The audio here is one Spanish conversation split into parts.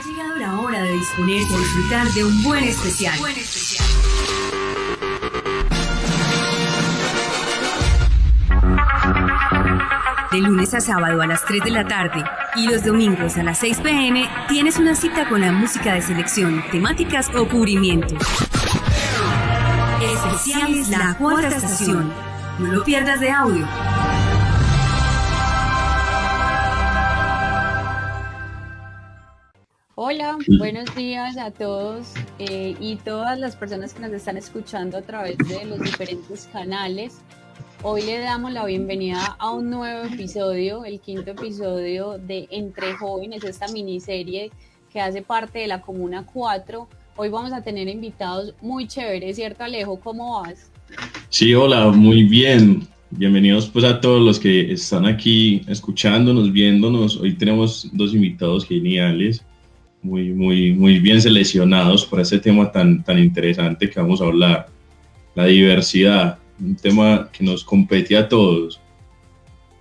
Ha llegado la hora de disponer y disfrutar de un buen especial. De lunes a sábado a las 3 de la tarde y los domingos a las 6 p.m. tienes una cita con la música de selección, temáticas o cubrimientos. Especiales La Cuarta Estación. No lo pierdas de audio. Hola, buenos días a todos y todas las personas que nos están escuchando a través de los diferentes canales. Hoy le damos la bienvenida a un nuevo episodio, el quinto episodio de Entre Jóvenes, esta miniserie que hace parte de la Comuna 4. Hoy vamos a tener invitados muy chéveres, ¿cierto, Alejo? ¿Cómo vas? Sí, hola, muy bien. Bienvenidos pues a todos los que están aquí escuchándonos, viéndonos. Hoy tenemos dos invitados geniales, muy bien seleccionados para este tema tan interesante que vamos a hablar, la diversidad, un tema que nos compete a todos.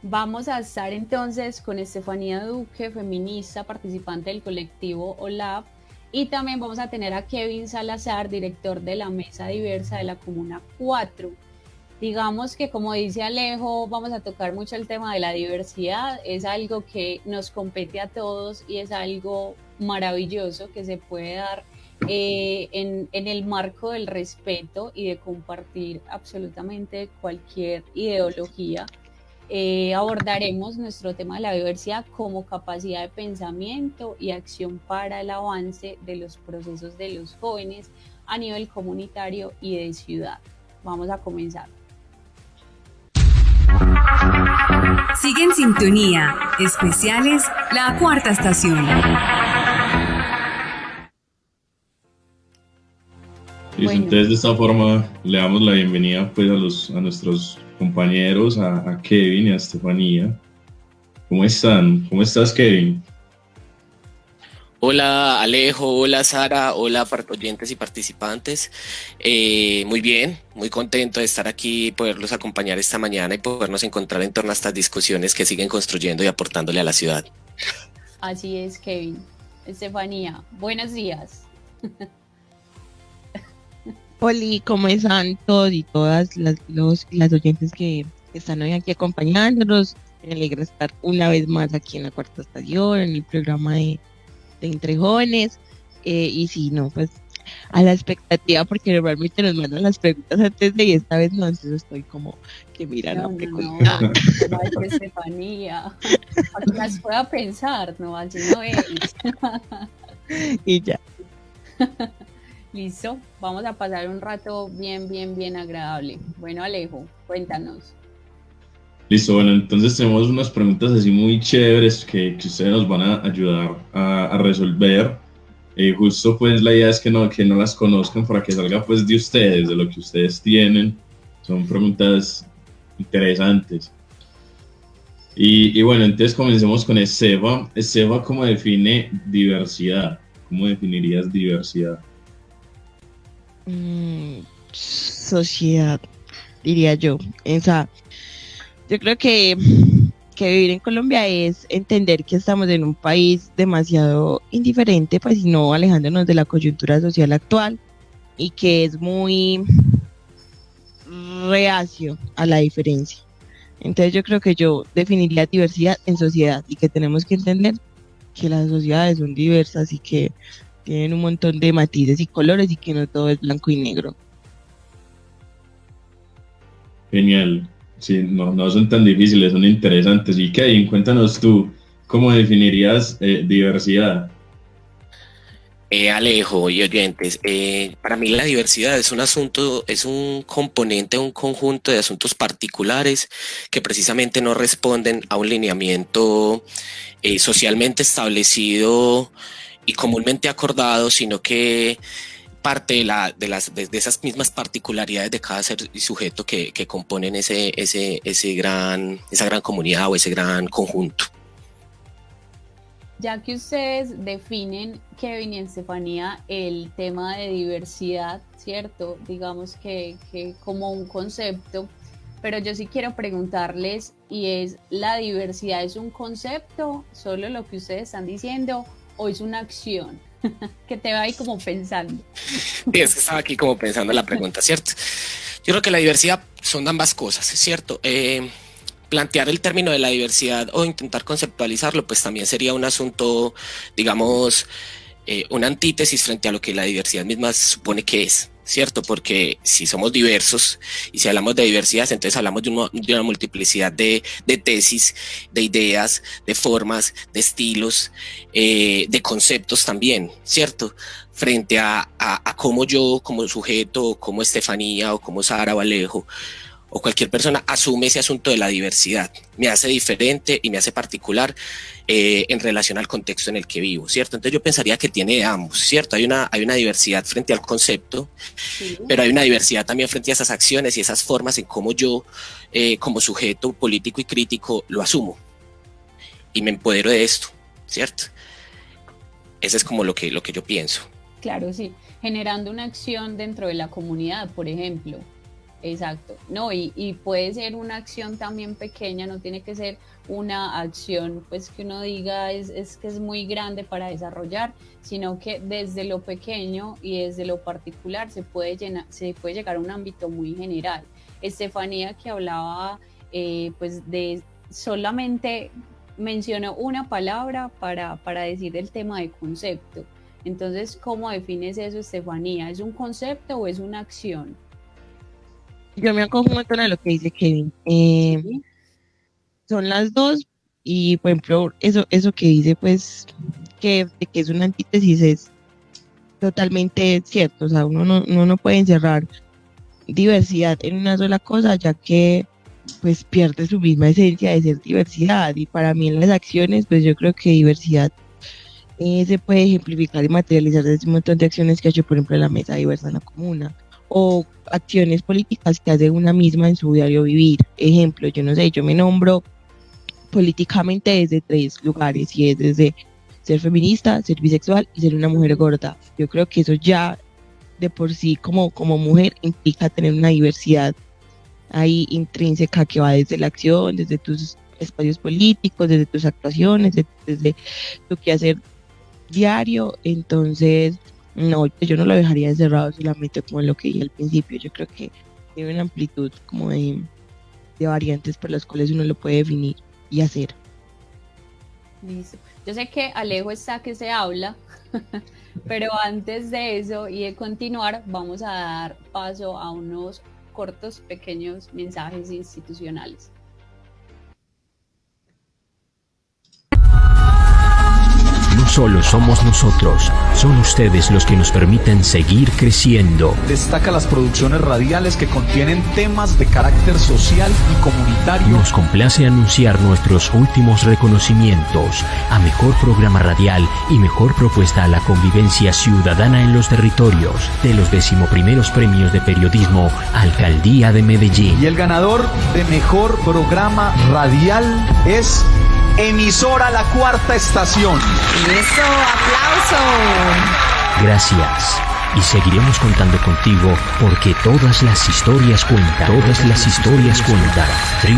Vamos a estar entonces con Estefanía Duque, feminista, participante del colectivo OLAP, y también vamos a tener a Kevin Salazar, director de la Mesa Diversa de la Comuna 4. Digamos que, como dice Alejo, vamos a tocar mucho el tema de la diversidad. Es algo que nos compete a todos y es algo maravilloso que se puede dar en el marco del respeto y de compartir absolutamente cualquier ideología. Abordaremos nuestro tema de la diversidad como capacidad de pensamiento y acción para el avance de los procesos de los jóvenes a nivel comunitario y de ciudad. Vamos a comenzar. Sigue en sintonía. Especiales La Cuarta Estación. Bueno. Entonces, de esta forma le damos la bienvenida pues a nuestros compañeros, a Kevin y a Estefanía. ¿Cómo están? ¿Cómo estás, Kevin? Hola Alejo, hola Sara, hola oyentes y participantes. Muy bien, muy contento de estar aquí, poderlos acompañar esta mañana y podernos encontrar en torno a estas discusiones que siguen construyendo y aportándole a la ciudad. Así es, Kevin. Estefanía, buenos días. Hola, ¿cómo están todos y todas las oyentes que están hoy aquí acompañándonos? Me alegra estar una vez más aquí en la Cuarta Estación, en el programa de Entre Jóvenes, y si no, pues a la expectativa, porque normalmente nos mandan las preguntas antes de, y esta vez no, entonces estoy como que mira la pregunta. No, Estefanía, para que las pueda pensar, no, así no es. Y ya. Listo, vamos a pasar un rato bien agradable. Bueno, Alejo, cuéntanos. Listo, bueno, entonces tenemos unas preguntas así muy chéveres que ustedes nos van a ayudar a resolver. Justo pues la idea es que no las conozcan para que salga pues de ustedes, de lo que ustedes tienen. Son preguntas interesantes. Y bueno, entonces comencemos con Esteba. Esteba, ¿cómo define diversidad? ¿Cómo definirías diversidad? Sociedad, diría yo. Yo creo que vivir en Colombia es entender que estamos en un país demasiado indiferente, pues, y no alejándonos de la coyuntura social actual, y que es muy reacio a la diferencia. Entonces yo creo que yo definiría diversidad en sociedad, y que tenemos que entender que las sociedades son diversas y que tienen un montón de matices y colores y que no todo es blanco y negro. Genial. Sí, no son tan difíciles, son interesantes. Y Kevin, cuéntanos tú, ¿cómo definirías diversidad? Alejo y oyentes, para mí la diversidad es un componente, un conjunto de asuntos particulares que precisamente no responden a un lineamiento socialmente establecido y comúnmente acordado, sino que parte de esas mismas particularidades de cada ser y sujeto que componen esa gran comunidad o ese gran conjunto. Ya que ustedes definen, Kevin y Estefanía, el tema de diversidad, ¿cierto? Digamos que como un concepto, pero yo sí quiero preguntarles, y es, ¿la diversidad es un concepto, solo lo que ustedes están diciendo, o es una acción? Que te va ahí como pensando. Sí, es que estaba aquí como pensando en la pregunta, ¿cierto? Yo creo que la diversidad son ambas cosas, ¿cierto? Plantear el término de la diversidad o intentar conceptualizarlo, pues también sería un asunto, digamos, una antítesis frente a lo que la diversidad misma supone que es, ¿cierto? Porque si somos diversos y si hablamos de diversidad, entonces hablamos de una multiplicidad de tesis, de ideas, de formas, de estilos, de conceptos también, ¿cierto? Frente a cómo yo, como sujeto, como Estefanía, o como Sara o Alejo, o cualquier persona asume ese asunto de la diversidad. Me hace diferente y me hace particular en relación al contexto en el que vivo, ¿cierto? Entonces yo pensaría que tiene de ambos, ¿cierto? Hay una diversidad frente al concepto, sí, pero hay una diversidad también frente a esas acciones y esas formas en cómo yo, como sujeto político y crítico, lo asumo y me empodero de esto, ¿cierto? Eso es como lo que yo pienso. Claro, sí. Generando una acción dentro de la comunidad, por ejemplo. Exacto. No, y puede ser una acción también pequeña, no tiene que ser una acción pues que uno diga es que es muy grande para desarrollar, sino que desde lo pequeño y desde lo particular se puede llegar a un ámbito muy general. Estefanía, que hablaba pues de solamente mencionó una palabra para decir el tema de concepto. Entonces, ¿cómo defines eso, Estefanía? ¿Es un concepto o es una acción? Yo me acojo un montón a lo que dice Kevin. Sí. Son las dos y, por ejemplo, eso que dice, pues, que es una antítesis es totalmente cierto. O sea, uno no puede encerrar diversidad en una sola cosa, ya que, pues, pierde su misma esencia de ser diversidad. Y para mí en las acciones, pues, yo creo que diversidad se puede ejemplificar y materializar desde un montón de acciones que ha hecho, por ejemplo, la Mesa Diversa en la Comuna, o acciones políticas que hace una misma en su diario vivir. Ejemplo, yo no sé, yo me nombro políticamente desde 3 lugares, y es desde ser feminista, ser bisexual y ser una mujer gorda. Yo creo que eso ya de por sí como mujer implica tener una diversidad ahí intrínseca que va desde la acción, desde tus espacios políticos, desde tus actuaciones, desde tu quehacer diario. Entonces, no, yo no lo dejaría encerrado solamente como lo que dije al principio. Yo creo que tiene una amplitud como de variantes por las cuales uno lo puede definir y hacer. Listo. Yo sé que Alejo está que se habla, pero antes de eso y de continuar, vamos a dar paso a unos cortos, pequeños mensajes institucionales. No solo somos nosotros, son ustedes los que nos permiten seguir creciendo. Destaca las producciones radiales que contienen temas de carácter social y comunitario. Nos complace anunciar nuestros últimos reconocimientos a Mejor Programa Radial y Mejor Propuesta a la Convivencia Ciudadana en los Territorios de los 11º Premios de Periodismo Alcaldía de Medellín. Y el ganador de Mejor Programa Radial es Emisora La Cuarta Estación. ¡Eso! ¡Aplauso! Gracias. Y seguiremos contando contigo porque todas las historias cuentan. Todas las historias cuentan.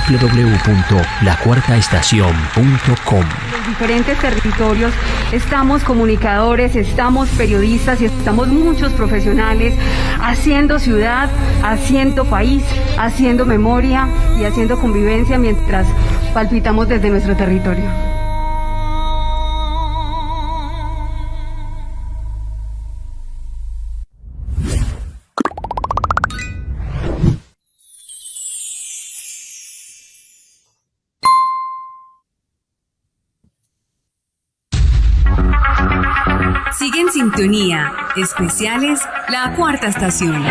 www.lacuartaestacion.com. En los diferentes territorios estamos comunicadores, estamos periodistas y estamos muchos profesionales haciendo ciudad, haciendo país, haciendo memoria y haciendo convivencia mientras palpitamos desde nuestro territorio. Sigue en sintonía. Especiales La Cuarta Estación.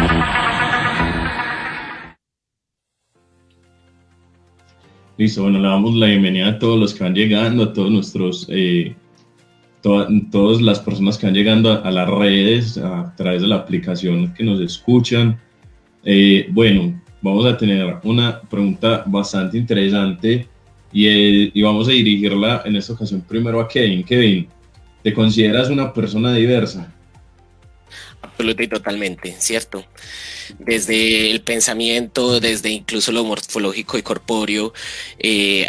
Listo, bueno, le damos la bienvenida a todos los que van llegando, a todos nuestros, todas las personas que van llegando a las redes, a través de la aplicación que nos escuchan. Bueno, vamos a tener una pregunta bastante interesante y vamos a dirigirla en esta ocasión primero a Kevin. Kevin, ¿te consideras una persona diversa? Absolutamente y totalmente, ¿cierto? Desde el pensamiento, desde incluso lo morfológico y corpóreo,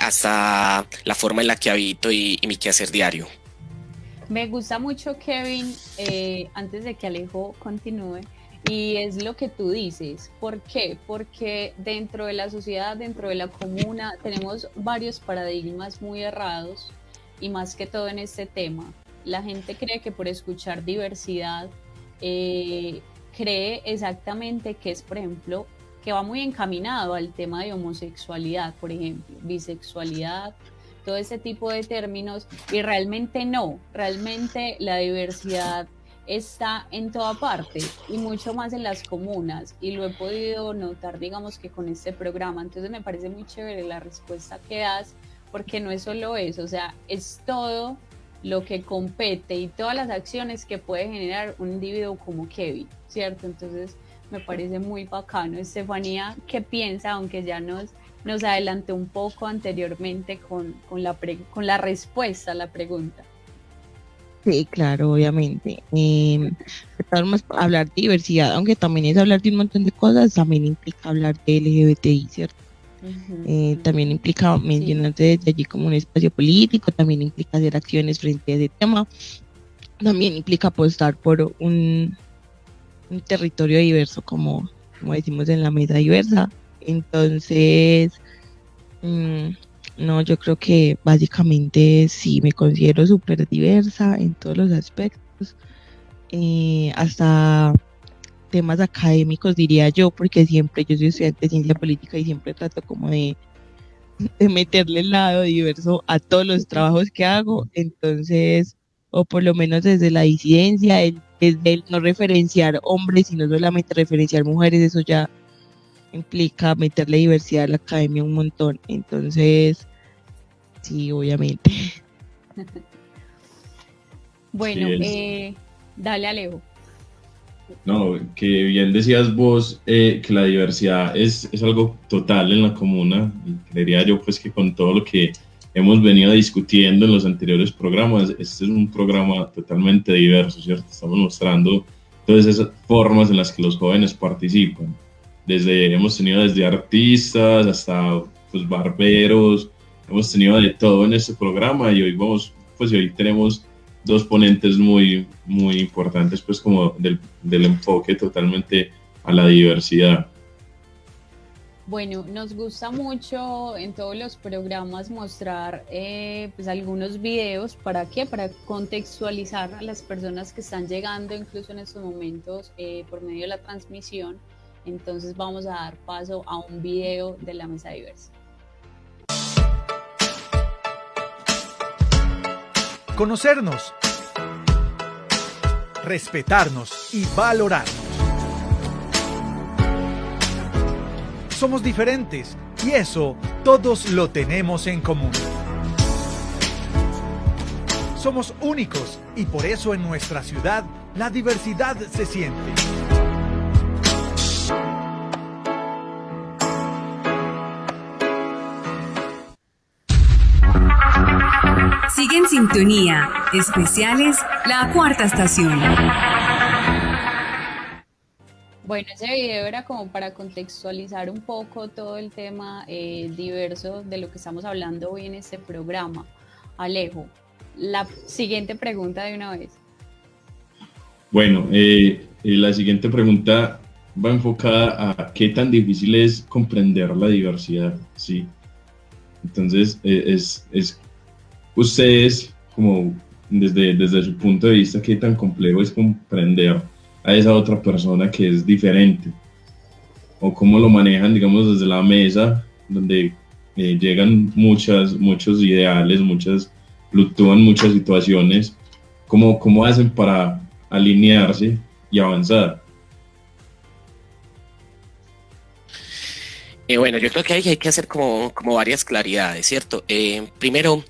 hasta la forma en la que habito y mi quehacer diario. Me gusta mucho, Kevin, antes de que Alejo continúe, y es lo que tú dices. ¿Por qué? Porque dentro de la sociedad, dentro de la comuna, tenemos varios paradigmas muy errados, y más que todo en este tema. La gente cree que por escuchar diversidad, cree exactamente que es, por ejemplo, que va muy encaminado al tema de homosexualidad, por ejemplo, bisexualidad, todo ese tipo de términos, y realmente no, realmente la diversidad está en toda parte y mucho más en las comunas, y lo he podido notar, digamos, que con este programa. Entonces me parece muy chévere la respuesta que das, porque no es solo eso, o sea, es todo lo que compete y todas las acciones que puede generar un individuo como Kevin, ¿cierto? Entonces me parece muy bacano. Estefanía, ¿qué piensa? Aunque ya nos adelantó un poco anteriormente con la respuesta a la pregunta. Sí, claro, obviamente. De todas formas, hablar de diversidad, aunque también es hablar de un montón de cosas, también implica hablar de LGBTI, ¿cierto? También implica mencionarse desde allí como un espacio político, también implica hacer acciones frente a ese tema, también implica apostar por un territorio diverso, como decimos en la mesa diversa. Entonces, no, yo creo que básicamente sí me considero súper diversa en todos los aspectos, hasta temas académicos, diría yo, porque siempre yo soy estudiante de ciencia política y siempre trato como de meterle el lado diverso a todos los trabajos que hago. Entonces, o por lo menos desde la disidencia, desde el no referenciar hombres, sino solamente referenciar mujeres, eso ya implica meterle diversidad a la academia un montón. Entonces, sí, obviamente. Bueno, Sí, dale, Alejo. no, que bien decías vos, que la diversidad es algo total en la comuna, y creería yo pues que con todo lo que hemos venido discutiendo en los anteriores programas, este es un programa totalmente diverso, ¿cierto? Estamos mostrando todas esas formas en las que los jóvenes participan. Hemos tenido desde artistas hasta pues barberos, hemos tenido de todo en este programa, y hoy tenemos dos ponentes muy, muy importantes, pues como del enfoque totalmente a la diversidad. Bueno, nos gusta mucho en todos los programas mostrar pues algunos videos. ¿Para qué? Para contextualizar a las personas que están llegando incluso en estos momentos por medio de la transmisión. Entonces vamos a dar paso a un video de la Mesa Diversa. Conocernos, respetarnos y valorarnos. Somos diferentes y eso todos lo tenemos en común. Somos únicos y por eso en nuestra ciudad la diversidad se siente. Sigue en sintonía. Especiales La Cuarta Estación. Bueno, ese video era como para contextualizar un poco todo el tema diverso de lo que estamos hablando hoy en este programa. Alejo, la siguiente pregunta de una vez. Bueno, la siguiente pregunta va enfocada a qué tan difícil es comprender la diversidad, ¿sí? Entonces, ustedes, como desde su punto de vista, qué tan complejo es comprender a esa otra persona que es diferente, o cómo lo manejan, digamos, desde la mesa, donde llegan muchos ideales, fluctúan muchas situaciones, ¿cómo hacen para alinearse y avanzar? Bueno, yo creo que hay que hacer como varias claridades, ¿cierto? Primero,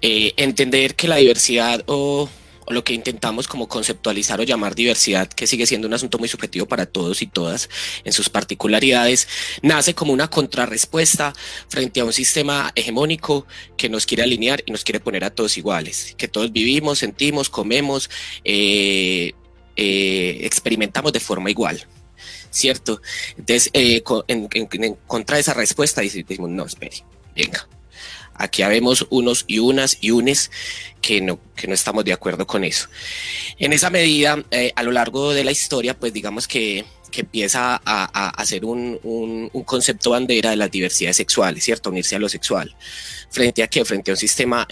entender que la diversidad o lo que intentamos como conceptualizar o llamar diversidad, que sigue siendo un asunto muy subjetivo para todos y todas en sus particularidades, nace como una contrarrespuesta frente a un sistema hegemónico que nos quiere alinear y nos quiere poner a todos iguales, que todos vivimos, sentimos, comemos, experimentamos de forma igual, ¿cierto? Entonces, en contra de esa respuesta decimos, no, espere, venga. Aquí habemos unos y unas y unes que no estamos de acuerdo con eso. En esa medida, a lo largo de la historia, pues digamos que empieza a ser un concepto bandera de las diversidades sexuales, ¿cierto? Unirse a lo sexual. ¿Frente a qué? Frente a un sistema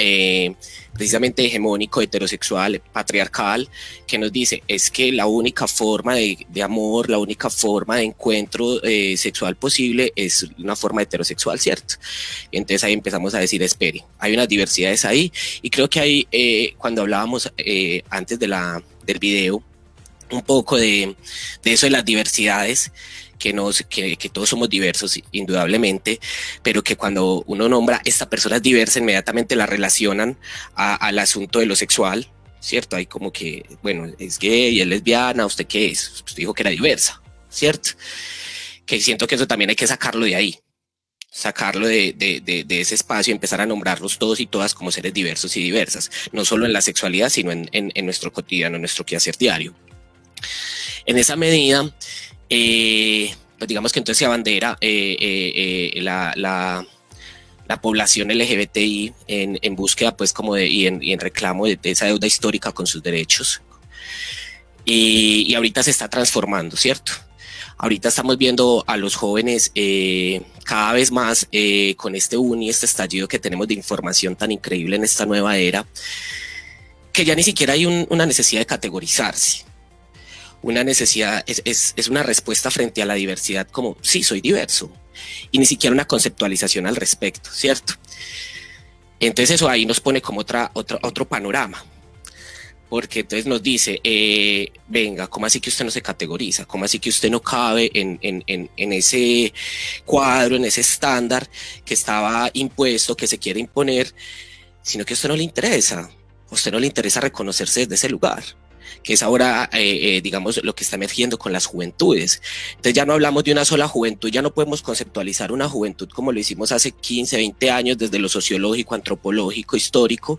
precisamente hegemónico, heterosexual, patriarcal, que nos dice, es que la única forma de amor, la única forma de encuentro sexual posible es una forma heterosexual, ¿cierto? Y entonces ahí empezamos a decir, espere, hay unas diversidades ahí, y creo que ahí, cuando hablábamos antes del video, un poco de eso de las diversidades, que todos somos diversos, indudablemente, pero que cuando uno nombra esta persona es diversa, inmediatamente la relacionan al asunto de lo sexual, ¿cierto? Hay como que, bueno, es gay, es lesbiana, ¿usted qué es? Usted dijo que era diversa, ¿cierto? Que siento que eso también hay que sacarlo de ahí, sacarlo de ese espacio y empezar a nombrarlos todos y todas como seres diversos y diversas, no solo en la sexualidad, sino en nuestro cotidiano, en nuestro quehacer diario. En esa medida, pues digamos que entonces se abandera la población LGBTI en búsqueda, pues como y en reclamo de esa deuda histórica con sus derechos. Y ahorita se está transformando, ¿cierto? Ahorita estamos viendo a los jóvenes cada vez más con este estallido que tenemos de información tan increíble en esta nueva era, que ya ni siquiera hay una necesidad de categorizarse. Una necesidad, es una respuesta frente a la diversidad como, sí, soy diverso, y ni siquiera una conceptualización al respecto, ¿cierto? Entonces eso ahí nos pone como otro panorama, porque entonces nos dice, venga, ¿cómo así que usted no se categoriza? ¿Cómo así que usted no cabe en ese cuadro, en ese estándar que estaba impuesto, que se quiere imponer, sino que a usted no le interesa? A usted no le interesa reconocerse desde ese lugar, que es ahora, digamos, lo que está emergiendo con las juventudes. Entonces ya no hablamos de una sola juventud, ya no podemos conceptualizar una juventud como lo hicimos hace 15, 20 años desde lo sociológico, antropológico, histórico,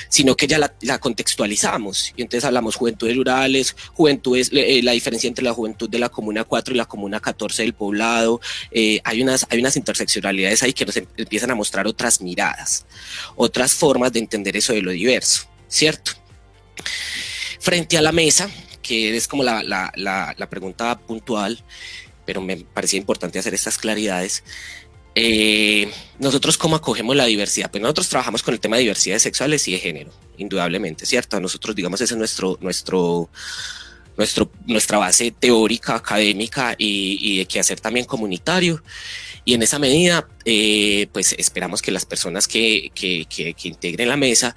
sino que ya la contextualizamos. Y entonces hablamos juventudes rurales, juventudes, la diferencia entre la juventud de la Comuna 4 y la Comuna 14 del Poblado. Hay unas interseccionalidades ahí que nos empiezan a mostrar otras miradas, otras formas de entender eso de lo diverso, ¿cierto? Frente a la mesa, que es como la pregunta puntual, pero me parecía importante hacer estas claridades. Nosotros, ¿cómo acogemos la diversidad? Pues nosotros trabajamos con el tema de diversidades sexuales y de género, indudablemente, ¿cierto? Nosotros, digamos, esa es nuestra base teórica, académica y de quehacer también comunitario. Y en esa medida, pues esperamos que las personas que integren la mesa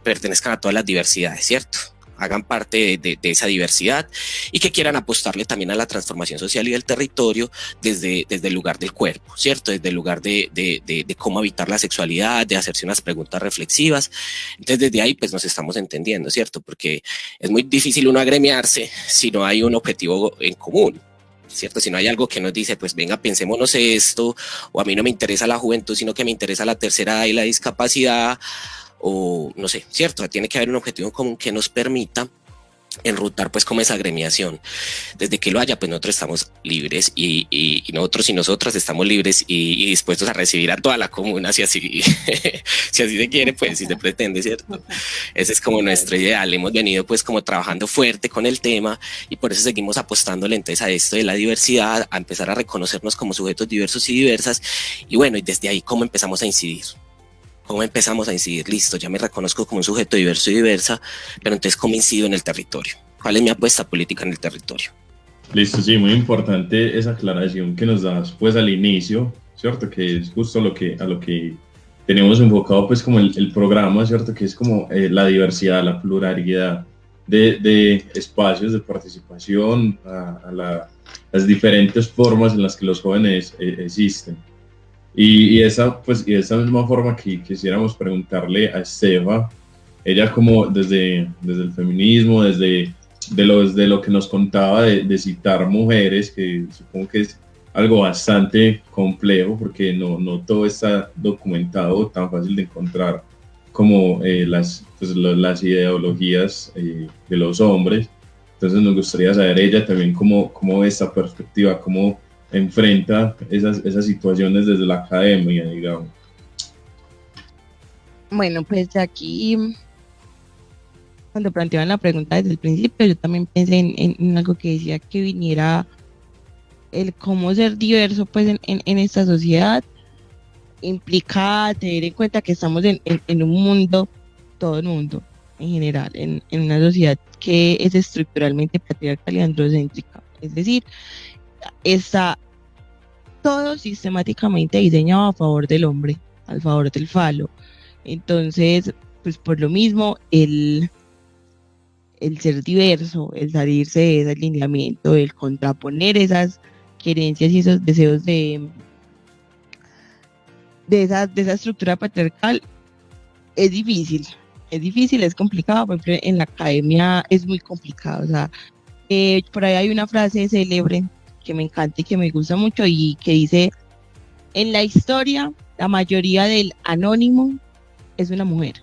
pertenezcan a todas las diversidades, ¿cierto? Hagan parte de esa diversidad y que quieran apostarle también a la transformación social y del territorio desde el lugar del cuerpo, ¿cierto? Desde el lugar de cómo habitar la sexualidad, de hacerse unas preguntas reflexivas. Entonces desde ahí pues nos estamos entendiendo, ¿cierto? Porque es muy difícil uno agremiarse si no hay un objetivo en común, ¿cierto? Si no hay algo que nos dice, pues venga, pensémonos esto, o a mí no me interesa la juventud, sino que me interesa la tercera edad y la discapacidad, o no sé, ¿cierto? Tiene que haber un objetivo común que nos permita enrutar pues como esa agremiación. Desde que lo haya, pues nosotros estamos libres y nosotros y nosotras estamos libres y dispuestos a recibir a toda la comuna, si así se quiere, pues si se pretende, ¿cierto? Ese es como nuestro ideal. Hemos venido pues como trabajando fuerte con el tema y por eso seguimos apostándole entonces a esto de la diversidad, a empezar a reconocernos como sujetos diversos y diversas, y bueno, y desde ahí cómo empezamos a incidir. ¿Cómo empezamos a incidir? Listo, ya me reconozco como un sujeto diverso y diversa, pero entonces ¿cómo incido en el territorio? ¿Cuál es mi apuesta política en el territorio? Listo, sí, muy importante esa aclaración que nos das pues al inicio, ¿cierto? Que es justo a lo que tenemos enfocado pues como el programa, ¿cierto? Que es como la diversidad, la pluralidad de espacios de participación, las diferentes formas en las que los jóvenes existen. Y esa misma forma que quisiéramos preguntarle a Estefa, ella como desde el feminismo, desde lo que nos contaba de citar mujeres, que supongo que es algo bastante complejo porque no todo está documentado, tan fácil de encontrar como las ideologías de los hombres. Entonces nos gustaría saber ella también cómo ve esta perspectiva, cómo enfrenta esas situaciones desde la academia, digamos. Bueno, pues aquí, cuando planteaban la pregunta desde el principio, yo también pensé en algo que decía que viniera el cómo ser diverso pues en esta sociedad implica tener en cuenta que estamos en un mundo, todo el mundo en general, en una sociedad que es estructuralmente patriarcal y androcéntrica. Es decir, está todo sistemáticamente diseñado a favor del hombre, al favor del falo. Entonces, pues por lo mismo, el ser diverso, el salirse de ese alineamiento, el contraponer esas querencias y esos deseos de esa estructura patriarcal es difícil, es complicado. Por ejemplo, en la academia es muy complicado. O sea, por ahí hay una frase célebre que me encanta y que me gusta mucho y que dice, en la historia, la mayoría del anónimo es una mujer,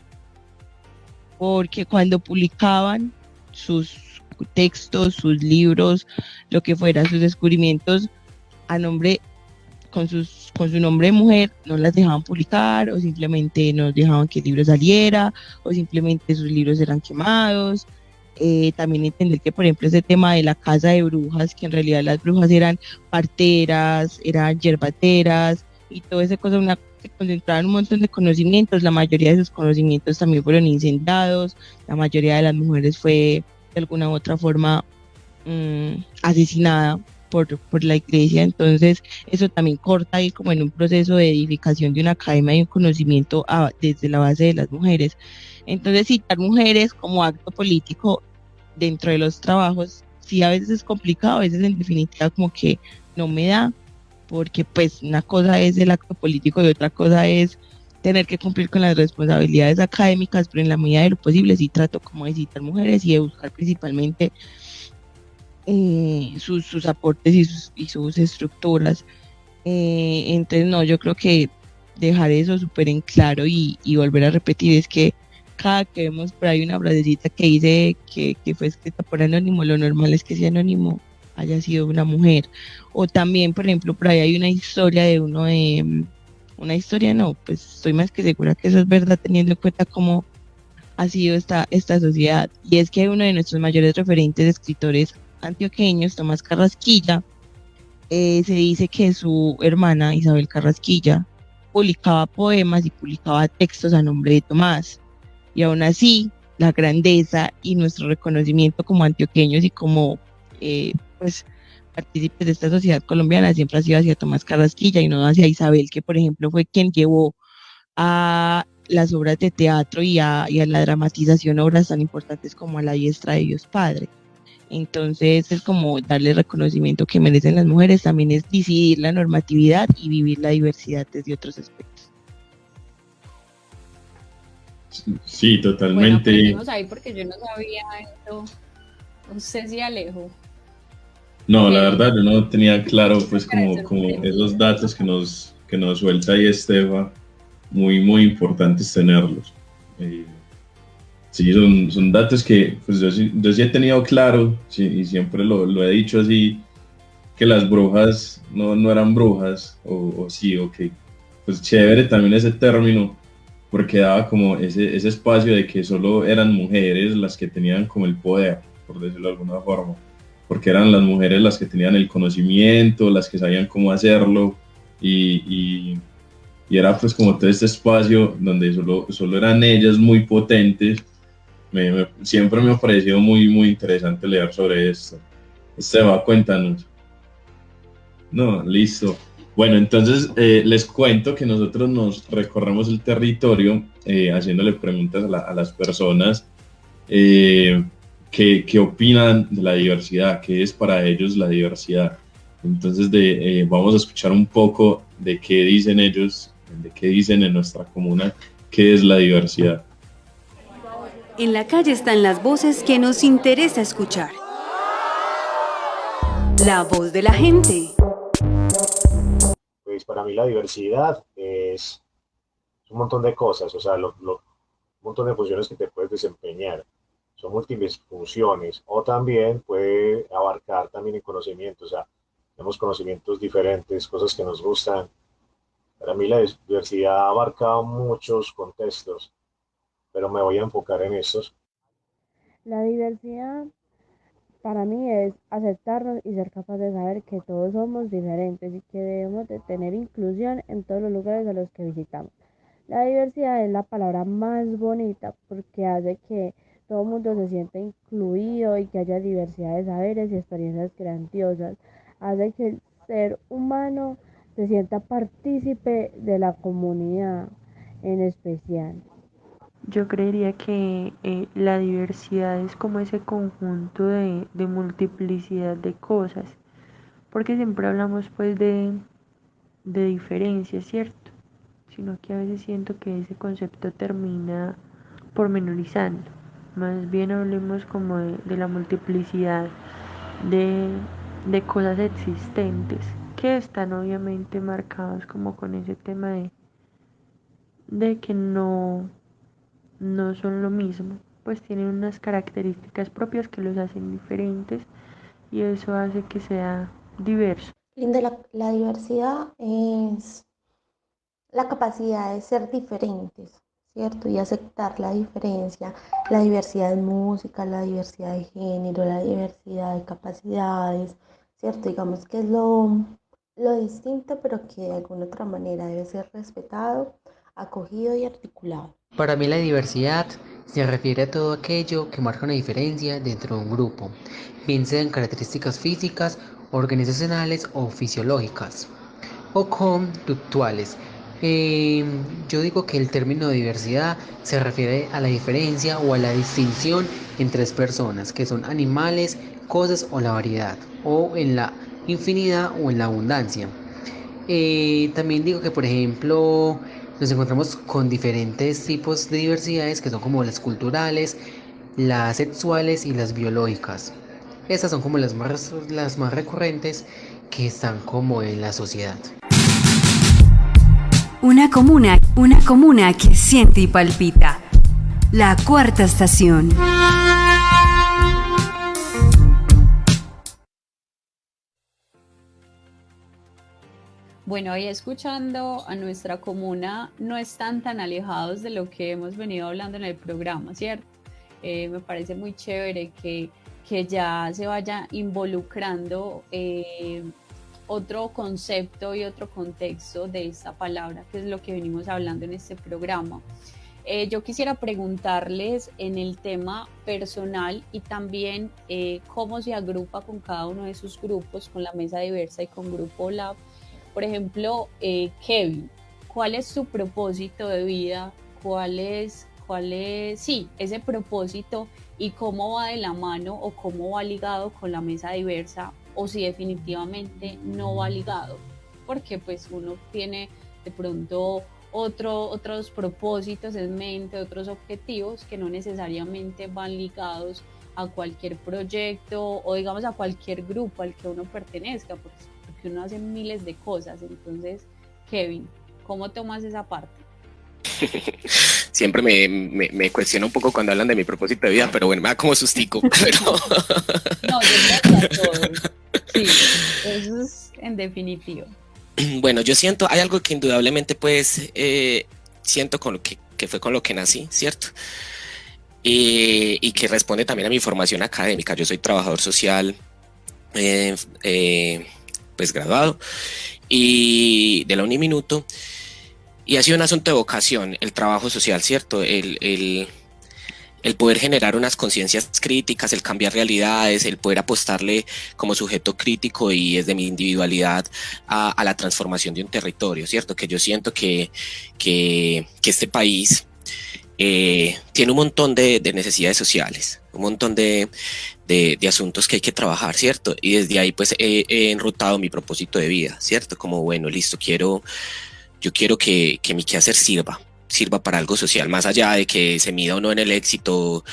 porque cuando publicaban sus textos, sus libros, lo que fuera, sus descubrimientos a nombre con su nombre de mujer, no las dejaban publicar o simplemente no dejaban que el libro saliera o simplemente sus libros eran quemados. También entender que, por ejemplo, ese tema de la casa de brujas, que en realidad las brujas eran parteras, eran yerbateras y toda esa cosa, se concentraban un montón de conocimientos. La mayoría de esos conocimientos también fueron incendiados, la mayoría de las mujeres fue de alguna u otra forma asesinada por la iglesia. Entonces eso también corta ahí como en un proceso de edificación de una academia y un conocimiento desde la base de las mujeres. Entonces citar mujeres como acto político dentro de los trabajos sí a veces es complicado, a veces en definitiva como que no me da, porque pues una cosa es el acto político y otra cosa es tener que cumplir con las responsabilidades académicas, pero en la medida de lo posible sí trato como de citar mujeres y de buscar principalmente sus aportes y sus estructuras. Entonces, no, yo creo que dejar eso súper en claro y volver a repetir es que cada que vemos por ahí una frasecita que dice que fue escrita por anónimo, lo normal es que ese anónimo haya sido una mujer. O también, por ejemplo, por ahí hay una historia de una historia no, pues estoy más que segura que eso es verdad teniendo en cuenta cómo ha sido esta sociedad. Y es que uno de nuestros mayores referentes de escritores antioqueños, Tomás Carrasquilla, se dice que su hermana Isabel Carrasquilla publicaba poemas y publicaba textos a nombre de Tomás. Y aún así, la grandeza y nuestro reconocimiento como antioqueños y como pues partícipes de esta sociedad colombiana siempre ha sido hacia Tomás Carrasquilla y no hacia Isabel, que por ejemplo fue quien llevó a las obras de teatro y a la dramatización obras tan importantes como A la diestra de Dios Padre. Entonces es como darle reconocimiento que merecen las mujeres, también es decidir la normatividad y vivir la diversidad desde otros aspectos. Sí, Bueno, totalmente. aprendimos ahí porque yo no sabía esto. Usted sí, Alejo. No, la Que verdad yo no tenía claro pues para como, ser como esos sorprendida. datos que nos suelta ahí Estefa, muy, muy importantes tenerlos. Sí, son datos que pues yo sí he tenido claro, sí, y siempre lo he dicho así, que las brujas no eran brujas, o sí, ok. Pues chévere también ese término, porque daba como ese espacio de que solo eran mujeres las que tenían como el poder, por decirlo de alguna forma, porque eran las mujeres las que tenían el conocimiento, las que sabían cómo hacerlo, y era pues como todo este espacio donde solo eran ellas muy potentes. Siempre me ha parecido muy, muy interesante leer sobre esto. Esteban, cuéntanos. No, listo. Bueno, entonces les cuento que nosotros nos recorremos el territorio haciéndole preguntas a las personas qué opinan de la diversidad, qué es para ellos la diversidad. Entonces vamos a escuchar un poco de qué dicen ellos, de qué dicen en nuestra comuna, qué es la diversidad. En la calle están las voces que nos interesa escuchar. La voz de la gente. Pues para mí la diversidad es un montón de cosas, o sea, un montón de funciones que te puedes desempeñar. Son múltiples funciones o también puede abarcar también el conocimiento, o sea, tenemos conocimientos diferentes, cosas que nos gustan. Para mí la diversidad abarca muchos contextos. pero me voy a enfocar en estos. La diversidad para mí es aceptarnos y ser capaz de saber que todos somos diferentes y que debemos de tener inclusión en todos los lugares a los que visitamos. La diversidad es la palabra más bonita porque hace que todo el mundo se sienta incluido y que haya diversidad de saberes y experiencias grandiosas. Hace que el ser humano se sienta partícipe de la comunidad en especial. Yo creería que la diversidad es como ese conjunto de multiplicidad de cosas, porque siempre hablamos pues de diferencias, ¿cierto? Sino que a veces siento que ese concepto termina pormenorizando. Más bien hablemos como de la multiplicidad de, de cosas existentes que están obviamente marcados como con ese tema de que no son lo mismo, pues tienen unas características propias que los hacen diferentes y eso hace que sea diverso. Linda, la diversidad es la capacidad de ser diferentes, ¿cierto? Y aceptar la diferencia, la diversidad de música, la diversidad de género, la diversidad de capacidades, ¿cierto? Digamos que es lo distinto, pero que de alguna otra manera debe ser respetado, acogido y articulado. Para mí la diversidad se refiere a todo aquello que marca una diferencia dentro de un grupo, bien sean características físicas, organizacionales o fisiológicas, o conductuales. Yo digo que el término diversidad se refiere a la diferencia o a la distinción en tres personas, que son animales, cosas o la variedad, o en la infinidad o en la abundancia. También digo que, por ejemplo, nos encontramos con diferentes tipos de diversidades que son como las culturales, las sexuales y las biológicas. Estas son como las más recurrentes que están como en la sociedad. Una comuna que siente y palpita. La cuarta estación. Bueno, y escuchando a nuestra comuna, no están tan alejados de lo que hemos venido hablando en el programa, ¿cierto? Me parece muy chévere que ya se vaya involucrando otro concepto y otro contexto de esta palabra, que es lo que venimos hablando en este programa. Yo quisiera preguntarles en el tema personal y también cómo se agrupa con cada uno de sus grupos, con la Mesa Diversa y con Grupo Lab. Por ejemplo, Kevin, ¿cuál es su propósito de vida? ¿Cuál es ese propósito y cómo va de la mano o cómo va ligado con la Mesa Diversa o si definitivamente no va ligado? Porque pues uno tiene de pronto otros propósitos en mente, otros objetivos que no necesariamente van ligados a cualquier proyecto o digamos a cualquier grupo al que uno pertenezca, porque uno hace miles de cosas. Entonces, Kevin, ¿cómo tomas esa parte? Siempre me cuestiono un poco cuando hablan de mi propósito de vida, pero bueno, me da como sustico. Pero... No, yo creo que a todos. Sí, eso es en definitivo. Bueno, yo siento, hay algo que indudablemente pues siento con lo que fue con lo que nací, ¿cierto? Y que responde también a mi formación académica. Yo soy trabajador social, pues graduado y de la Uniminuto, y ha sido un asunto de vocación el trabajo social, ¿cierto? El poder generar unas conciencias críticas, el cambiar realidades, el poder apostarle como sujeto crítico y desde mi individualidad a la transformación de un territorio, ¿cierto? Que yo siento que este país tiene un montón de necesidades sociales, un montón de asuntos que hay que trabajar, ¿cierto? Y desde ahí pues he enrutado mi propósito de vida, ¿cierto? Como bueno, listo, yo quiero que mi quehacer sirva para algo social, más allá de que se mida o no en el éxito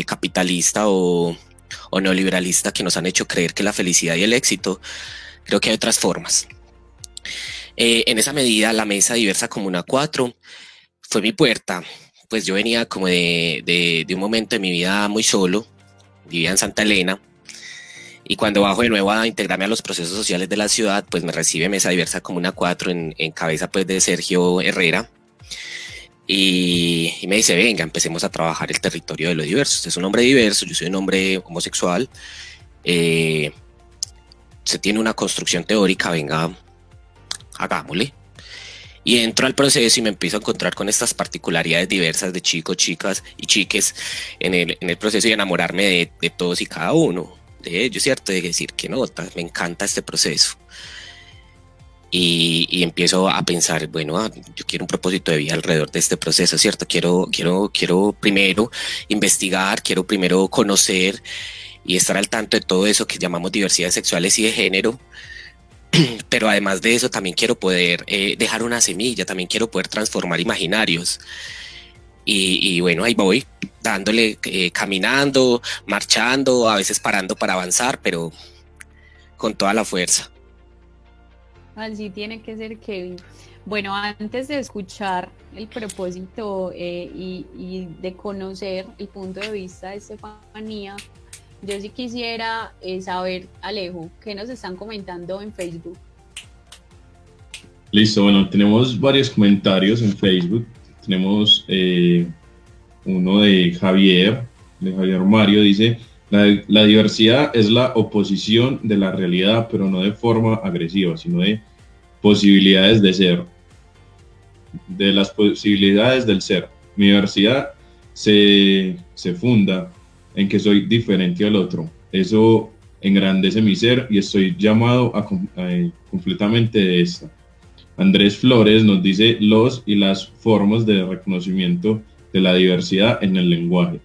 capitalista o neoliberalista que nos han hecho creer que la felicidad y el éxito, creo que hay otras formas. En esa medida, la Mesa Diversa Comuna 4 fue mi puerta. Pues yo venía como de un momento de mi vida muy solo, vivía en Santa Elena, y cuando bajo de nuevo a integrarme a los procesos sociales de la ciudad, pues me recibe Mesa Diversa Comuna 4 en cabeza pues de Sergio Herrera, y me dice, venga, empecemos a trabajar el territorio de lo diverso. Usted es un hombre diverso, yo soy un hombre homosexual, se tiene una construcción teórica, venga, hagámosle. Y entro al proceso y me empiezo a encontrar con estas particularidades diversas de chicos, chicas y chiques en el proceso y enamorarme de todos y cada uno de ellos, ¿cierto? De decir, qué nota, me encanta este proceso. Y empiezo a pensar, bueno, yo quiero un propósito de vida alrededor de este proceso, ¿cierto? Quiero primero investigar, quiero primero conocer y estar al tanto de todo eso que llamamos diversidades sexuales y de género. Pero además de eso también quiero poder dejar una semilla, también quiero poder transformar imaginarios. Y bueno, ahí voy, dándole, caminando, marchando, a veces parando para avanzar, pero con toda la fuerza. Así tiene que ser, Kevin. Bueno, antes de escuchar el propósito y de conocer el punto de vista de Estefanía, yo sí quisiera saber, Alejo, ¿qué nos están comentando en Facebook? Listo, bueno, tenemos varios comentarios en Facebook. Tenemos uno de Javier Mario, dice, la diversidad es la oposición de la realidad, pero no de forma agresiva, sino de posibilidades de ser, de las posibilidades del ser. Mi diversidad se funda en que soy diferente al otro. Eso engrandece mi ser y estoy llamado a completamente de esta. Andrés Flores nos dice los y las formas de reconocimiento de la diversidad en el lenguaje.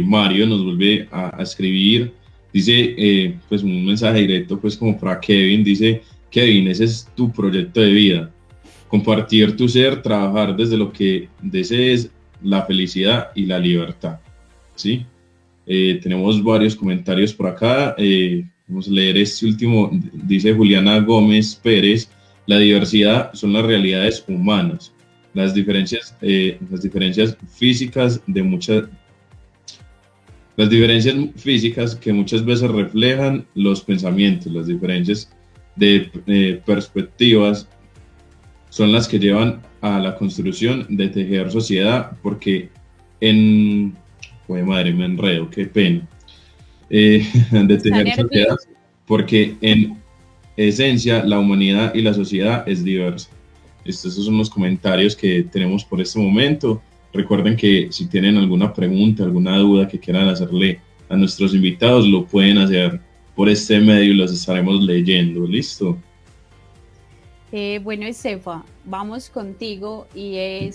Mario nos vuelve a escribir, dice pues un mensaje directo pues como para Kevin, dice, Kevin, ese es tu proyecto de vida, compartir tu ser, trabajar desde lo que desees, la felicidad y la libertad, ¿sí? Tenemos varios comentarios por acá, vamos a leer este último, dice Juliana Gómez Pérez, la diversidad son las realidades humanas, las diferencias físicas que muchas veces reflejan los pensamientos, las diferencias de perspectivas son las que llevan a la construcción de tejer sociedad, porque madre, me enredo, qué pena. De tejer sociedad, porque en esencia la humanidad y la sociedad es diversa. Estos son los comentarios que tenemos por este momento. Recuerden que si tienen alguna pregunta, alguna duda que quieran hacerle a nuestros invitados, lo pueden hacer por este medio y los estaremos leyendo. ¿Listo? Bueno, Estefa, vamos contigo y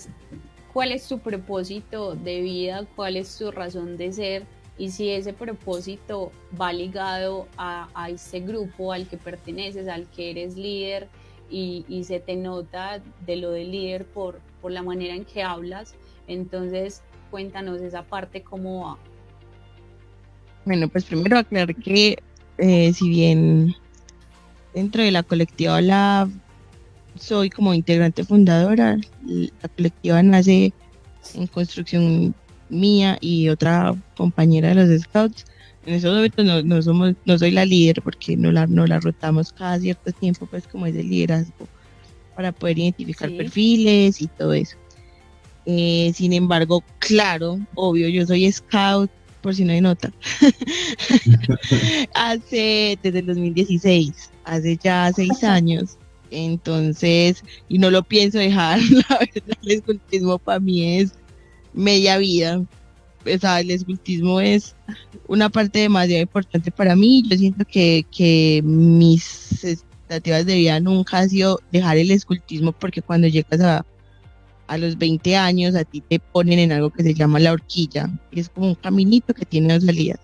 ¿cuál es tu propósito de vida? ¿Cuál es tu razón de ser? Y si ese propósito va ligado a ese grupo al que perteneces, al que eres líder y se te nota de lo de líder por la manera en que hablas. Entonces, cuéntanos esa parte, ¿cómo va? Bueno, pues primero aclarar que si bien dentro de la colectiva LAB soy como integrante fundadora, la colectiva nace en construcción mía y otra compañera de los Scouts. En esos momentos no soy la líder porque no la rotamos cada cierto tiempo, pues como es el liderazgo para poder identificar perfiles y todo eso. Sin embargo, claro, obvio, yo soy Scout, por si no hay nota, desde el 2016, hace ya 6 años, entonces, y no lo pienso dejar, la verdad, el escultismo para mí es media vida, o sea, el escultismo es una parte demasiado importante para mí. Yo siento que mis expectativas de vida nunca ha sido dejar el escultismo, porque cuando llegas a los 20 años a ti te ponen en algo que se llama la horquilla, y es como un caminito que tiene 2 salidas,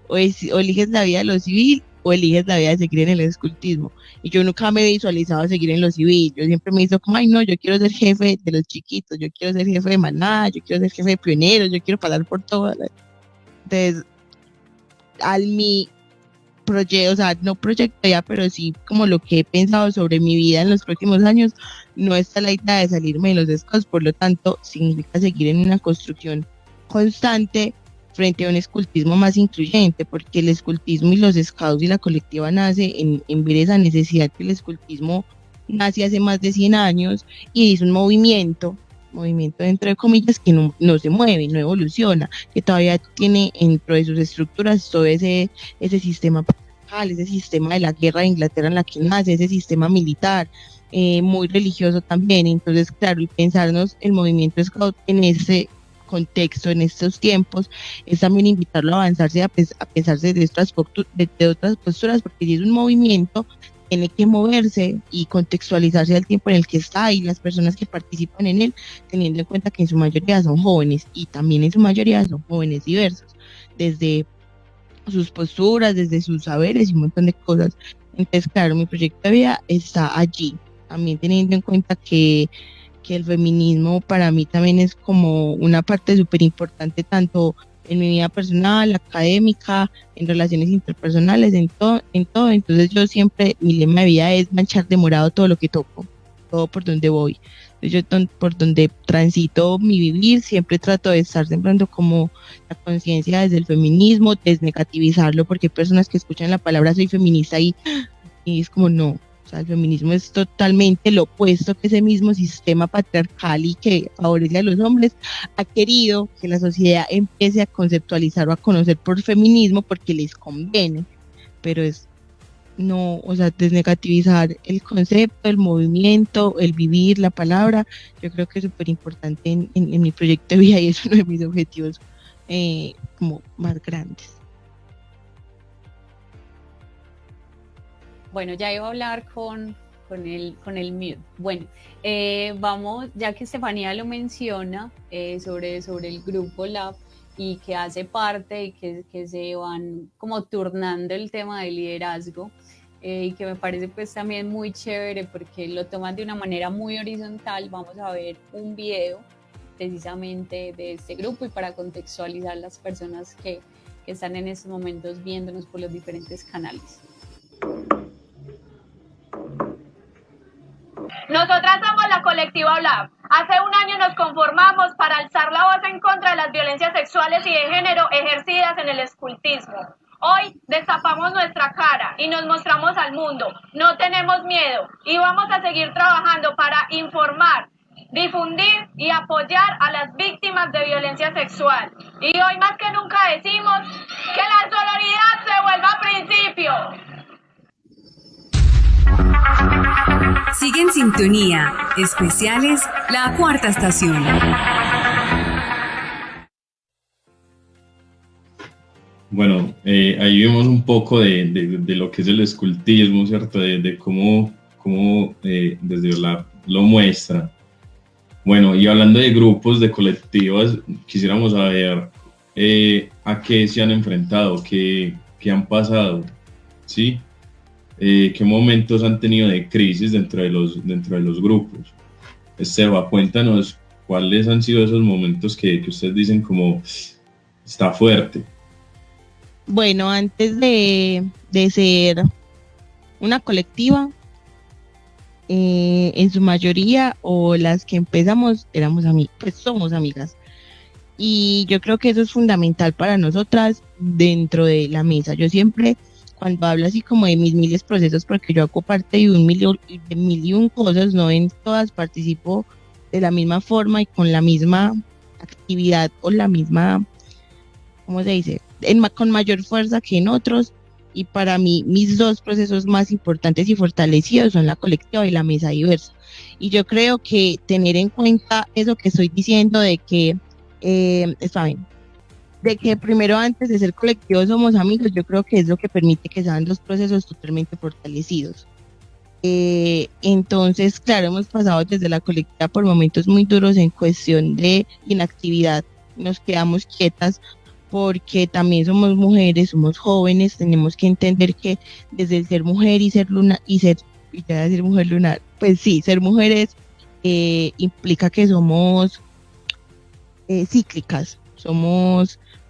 o eliges la vida de lo civil o eliges la vida de seguir en el escultismo, y yo nunca me he visualizado seguir en lo civil. Yo siempre me hizo como, ay no, yo quiero ser jefe de los chiquitos, yo quiero ser jefe de manada, yo quiero ser jefe de pioneros, yo quiero pasar por todo. Entonces, mi proyecto, o sea, no proyecto ya, pero sí como lo que he pensado sobre mi vida en los próximos años, no está la idea de salirme de los Scouts, por lo tanto, significa seguir en una construcción constante frente a un escultismo más incluyente, porque el escultismo y los Scouts y la colectiva nace en ver esa necesidad que el escultismo nace hace más de 100 años y es un movimiento movimiento dentro de comillas que no se mueve, no evoluciona, que todavía tiene dentro de sus estructuras todo ese sistema patriarcal, ese sistema de la guerra de Inglaterra en la que nace, ese sistema militar, muy religioso también. Entonces, claro, y pensarnos el movimiento Scout en ese contexto, en estos tiempos, es también invitarlo a avanzarse, a pensarse de otras posturas, porque si es un movimiento, tiene que moverse y contextualizarse al tiempo en el que está y las personas que participan en él, teniendo en cuenta que en su mayoría son jóvenes y también en su mayoría son jóvenes diversos, desde sus posturas, desde sus saberes y un montón de cosas. Entonces, claro, mi proyecto de vida está allí, también teniendo en cuenta que el feminismo para mí también es como una parte súper importante, tanto en mi vida personal, académica, en relaciones interpersonales, en todo. Entonces yo siempre, mi lema de vida es manchar de morado todo lo que toco, todo por donde voy. Entonces yo por donde transito mi vivir, siempre trato de estar sembrando como la conciencia desde el feminismo, desnegativizarlo, porque hay personas que escuchan la palabra soy feminista y es como no. O sea, el feminismo es totalmente lo opuesto que ese mismo sistema patriarcal y que favorece a los hombres ha querido que la sociedad empiece a conceptualizar o a conocer por feminismo porque les conviene, pero es no, o sea, desnegativizar el concepto, el movimiento, el vivir, la palabra. Yo creo que es súper importante en mi proyecto de vida y es uno de mis objetivos como más grandes. Bueno, ya iba a hablar con el mute. Bueno, vamos, ya que Estefanía lo menciona, sobre el grupo Lab y que hace parte y que se van como turnando el tema del liderazgo, y que me parece pues también muy chévere porque lo toman de una manera muy horizontal. Vamos a ver un video precisamente de este grupo y para contextualizar las personas que están en estos momentos viéndonos por los diferentes canales. Nosotras somos la colectiva OLAP. Hace un año nos conformamos para alzar la voz en contra de las violencias sexuales y de género ejercidas en el escultismo. Hoy destapamos nuestra cara y nos mostramos al mundo. No tenemos miedo y vamos a seguir trabajando para informar, difundir y apoyar a las víctimas de violencia sexual. Y hoy más que nunca decimos que la sororidad se vuelva principio. Sigue en sintonía. Especiales La Cuarta Estación. Bueno, ahí vimos un poco de lo que es el escultismo, ¿cierto? De cómo desde OLAP lo muestra. Bueno, y hablando de grupos, de colectivos, quisiéramos saber a qué se han enfrentado, qué han pasado, ¿sí? ¿Qué momentos han tenido de crisis dentro de los grupos? Esteba, cuéntanos cuáles han sido esos momentos que ustedes dicen como está fuerte. Bueno, antes de ser una colectiva, en su mayoría o las que empezamos éramos pues somos amigas. Y yo creo que eso es fundamental para nosotras dentro de la mesa. Yo siempre, cuando hablo así como de mis miles procesos, porque yo hago parte de mil y un cosas, no en todas participo de la misma forma y con la misma actividad o la misma, ¿cómo se dice? Con mayor fuerza que en otros. Y para mí, mis dos procesos más importantes y fortalecidos son la colectiva y la mesa diversa. Y yo creo que tener en cuenta eso que estoy diciendo de que, ¿saben? De que primero antes de ser colectivos somos amigos, yo creo que es lo que permite que sean dos procesos totalmente fortalecidos. Entonces, claro, hemos pasado desde la colectiva por momentos muy duros en cuestión de inactividad. Nos quedamos quietas porque también somos mujeres, somos jóvenes, tenemos que entender que desde el ser mujer y ser lunar, mujer lunar, pues sí, ser mujeres implica que somos cíclicas,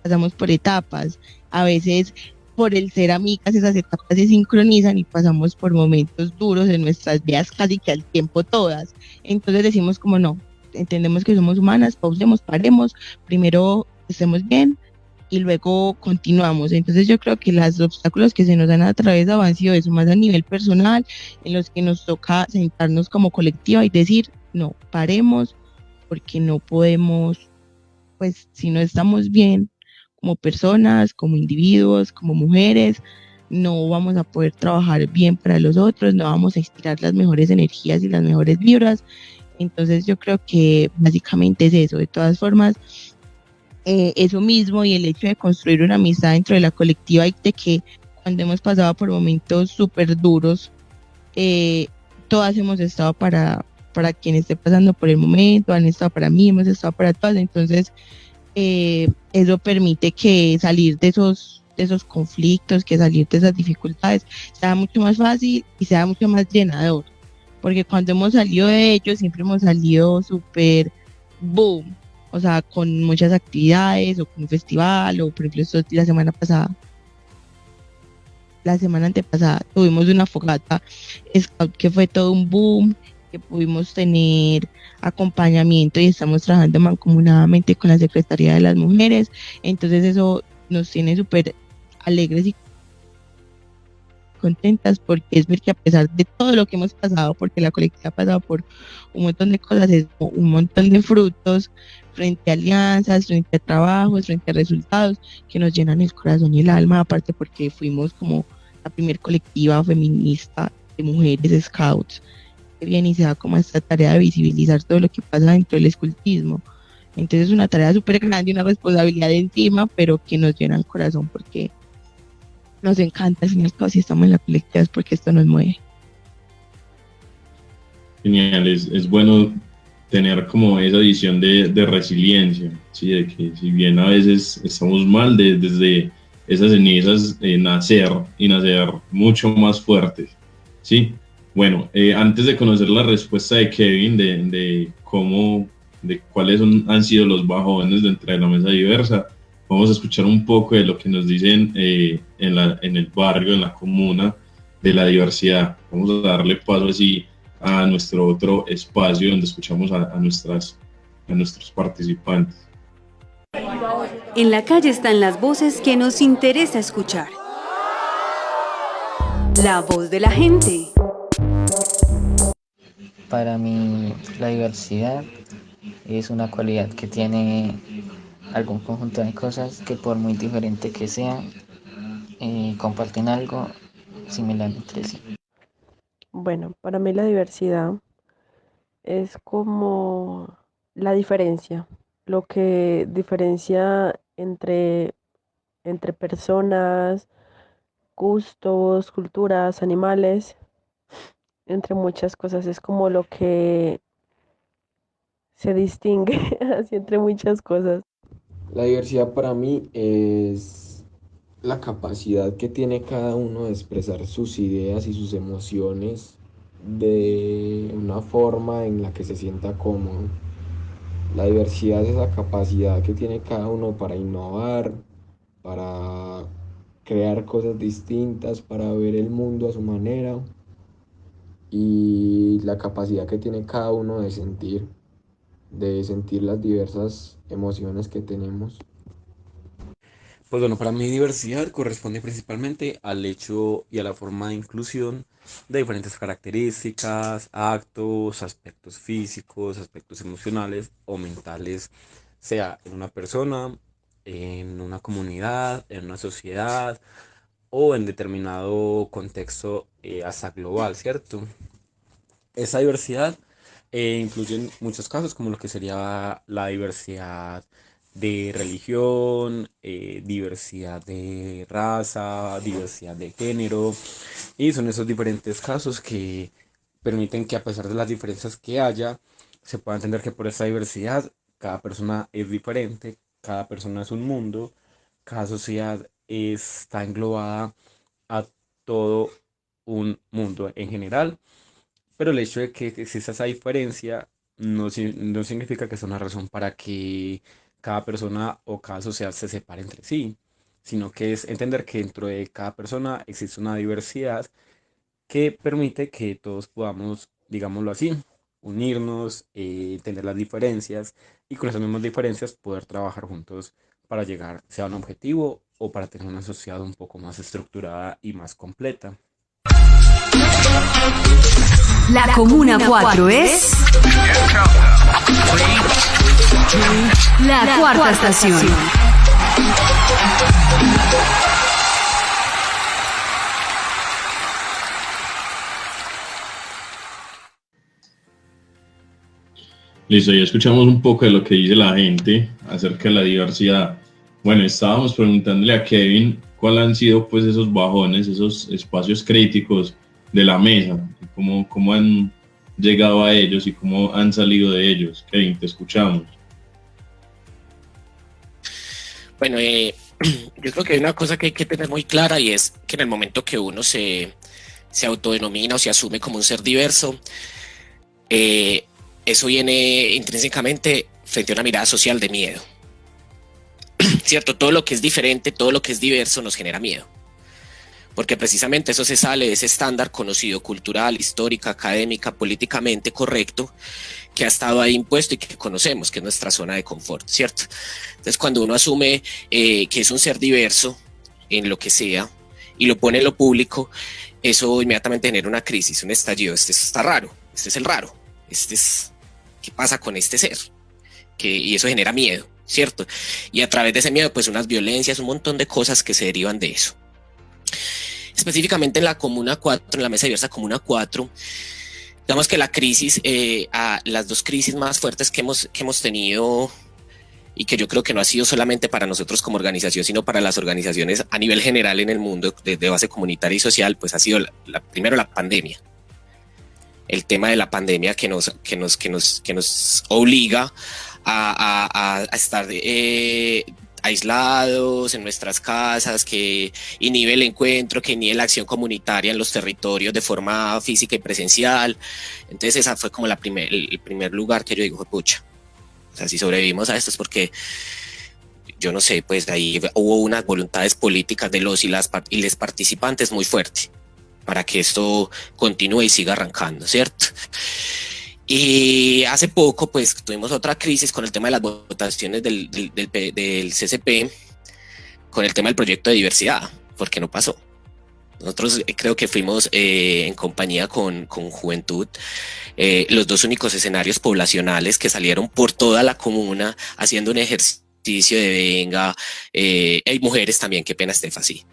pasamos por etapas, a veces por el ser amigas esas etapas se sincronizan y pasamos por momentos duros en nuestras vidas casi que al tiempo todas. Entonces decimos como no, entendemos que somos humanas, pausemos, paremos, primero estemos bien y luego continuamos. Entonces yo creo que los obstáculos que se nos han atravesado han sido eso, más a nivel personal, en los que nos toca sentarnos como colectiva y decir, no, paremos, porque no podemos, pues si no estamos bien como personas, como individuos, como mujeres, no vamos a poder trabajar bien para los otros, no vamos a inspirar las mejores energías y las mejores vibras. Entonces yo creo que básicamente es eso. De todas formas, eso mismo y el hecho de construir una amistad dentro de la colectiva y de que cuando hemos pasado por momentos súper duros, todas hemos estado para quien esté pasando por el momento, han estado para mí, hemos estado para todas. Entonces eso permite que salir de esos conflictos, que salir de esas dificultades sea mucho más fácil y sea mucho más llenador, porque cuando hemos salido de ellos siempre hemos salido súper boom, o sea, con muchas actividades o con un festival, o por ejemplo la semana antepasada tuvimos una fogata Scout que fue todo un boom, que pudimos tener acompañamiento y estamos trabajando mancomunadamente con la Secretaría de las Mujeres. Entonces eso nos tiene súper alegres y contentas, porque es ver que a pesar de todo lo que hemos pasado, porque la colectiva ha pasado por un montón de cosas, es un montón de frutos frente a alianzas, frente a trabajos, frente a resultados que nos llenan el corazón y el alma, aparte porque fuimos como la primer colectiva feminista de mujeres scouts que viene y se da como esta tarea de visibilizar todo lo que pasa dentro del escultismo. Entonces es una tarea súper grande, una responsabilidad encima, pero que nos llena el corazón porque nos encanta. Al fin y al cabo, si estamos en la colectiva es porque esto nos mueve. Genial, es bueno tener como esa visión de resiliencia, ¿sí? De que si bien a veces estamos mal, desde esas cenizas nacer mucho más fuertes, ¿sí? Bueno, antes de conocer la respuesta de Kevin de cuáles han sido los bajones dentro de la mesa diversa, vamos a escuchar un poco de lo que nos dicen en el barrio, en la comuna, de la diversidad. Vamos a darle paso así a nuestro otro espacio donde escuchamos a nuestros participantes. En la calle están las voces que nos interesa escuchar. La voz de la gente. Para mí, la diversidad es una cualidad que tiene algún conjunto de cosas que, por muy diferente que sean, comparten algo similar entre sí. Bueno, para mí la diversidad es como la diferencia, lo que diferencia entre personas, gustos, culturas, animales, entre muchas cosas. Es como lo que se distingue así entre muchas cosas. La diversidad para mí es la capacidad que tiene cada uno de expresar sus ideas y sus emociones de una forma en la que se sienta cómodo. La diversidad es la capacidad que tiene cada uno para innovar, para crear cosas distintas, para ver el mundo a su manera, y la capacidad que tiene cada uno de sentir las diversas emociones que tenemos. Pues bueno, para mí diversidad corresponde principalmente al hecho y a la forma de inclusión de diferentes características, actos, aspectos físicos, aspectos emocionales o mentales, sea en una persona, en una comunidad, en una sociedad o en determinado contexto hasta global, ¿cierto? Esa diversidad incluye en muchos casos como lo que sería la diversidad de religión, diversidad de raza, diversidad de género, y son esos diferentes casos que permiten que, a pesar de las diferencias que haya, se pueda entender que por esta diversidad cada persona es diferente, cada persona es un mundo, cada sociedad está englobada a todo un mundo en general, pero el hecho de que exista esa diferencia no significa que sea una razón para que cada persona o cada sociedad se separe entre sí, sino que es entender que dentro de cada persona existe una diversidad que permite que todos podamos, digámoslo así, unirnos, entender las diferencias y con esas mismas diferencias poder trabajar juntos para llegar sea a un objetivo o para tener una sociedad un poco más estructurada y más completa. La Comuna 4 es la cuarta estación. Listo, ya escuchamos un poco de lo que dice la gente acerca de la diversidad. Bueno, estábamos preguntándole a Kevin cuáles han sido pues esos bajones, esos espacios críticos de la mesa, cómo han llegado a ellos y cómo han salido de ellos. Kevin, te escuchamos. Bueno, yo creo que hay una cosa que hay que tener muy clara, y es que en el momento que uno se autodenomina o se asume como un ser diverso, eso viene intrínsecamente frente a una mirada social de miedo. ¿Cierto? Todo lo que es diferente, todo lo que es diverso nos genera miedo. Porque precisamente eso se sale de ese estándar conocido, cultural, histórica, académica, políticamente correcto, que ha estado ahí impuesto y que conocemos, que es nuestra zona de confort, ¿cierto? Entonces, cuando uno asume que es un ser diverso en lo que sea y lo pone en lo público, eso inmediatamente genera una crisis, un estallido. Este está raro, este es el raro, ¿qué pasa con este ser? Y eso genera miedo, ¿cierto? Y a través de ese miedo, pues unas violencias, un montón de cosas que se derivan de eso. Específicamente en la Comuna 4, en la Mesa Diversa Comuna 4, digamos que la crisis, las dos crisis más fuertes que hemos tenido, y que yo creo que no ha sido solamente para nosotros como organización, sino para las organizaciones a nivel general en el mundo de base comunitaria y social, pues ha sido primero la pandemia. El tema de la pandemia que nos obliga a estar aislados en nuestras casas, que inhibe el encuentro, que inhibe la acción comunitaria en los territorios de forma física y presencial. Entonces esa fue como el primer lugar que yo digo, pucha, o sea, si sobrevivimos a esto es porque, yo no sé, pues ahí hubo unas voluntades políticas de los y les participantes muy fuertes para que esto continúe y siga arrancando, ¿cierto? Y hace poco, pues, tuvimos otra crisis con el tema de las votaciones del CCP, con el tema del proyecto de diversidad, porque no pasó. Nosotros creo que fuimos en compañía con Juventud, los dos únicos escenarios poblacionales que salieron por toda la comuna haciendo un ejercicio de venga, hay mujeres también, qué pena Estefa, sí,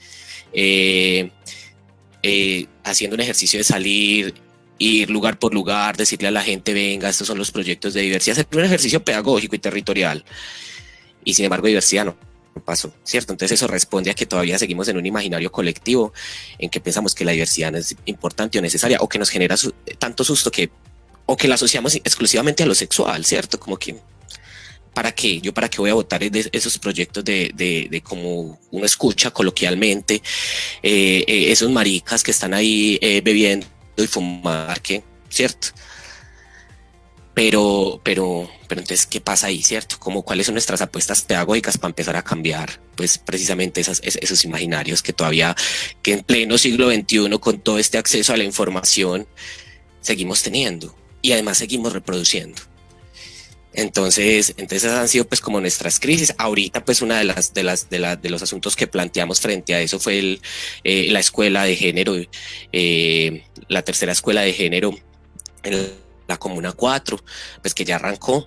haciendo un ejercicio de salir, ir lugar por lugar, decirle a la gente, venga, estos son los proyectos de diversidad, hacer un ejercicio pedagógico y territorial, y sin embargo diversidad no pasó, ¿cierto? Entonces eso responde a que todavía seguimos en un imaginario colectivo en que pensamos que la diversidad no es importante o necesaria, o que nos genera tanto susto o que la asociamos exclusivamente a lo sexual, ¿cierto? Como que, ¿para qué? ¿Yo para qué voy a votar esos proyectos de como uno escucha coloquialmente, esos maricas que están ahí bebiendo y fumar, ¿qué? ¿Cierto? Pero entonces, ¿qué pasa ahí, cierto? ¿Cuáles son nuestras apuestas pedagógicas para empezar a cambiar, pues, precisamente esos imaginarios que todavía, que en pleno siglo XXI, con todo este acceso a la información, seguimos teniendo y además seguimos reproduciendo? Entonces esas han sido pues como nuestras crisis. Ahorita pues una de los asuntos que planteamos frente a eso fue la escuela de género, la tercera escuela de género en la Comuna 4, pues que ya arrancó.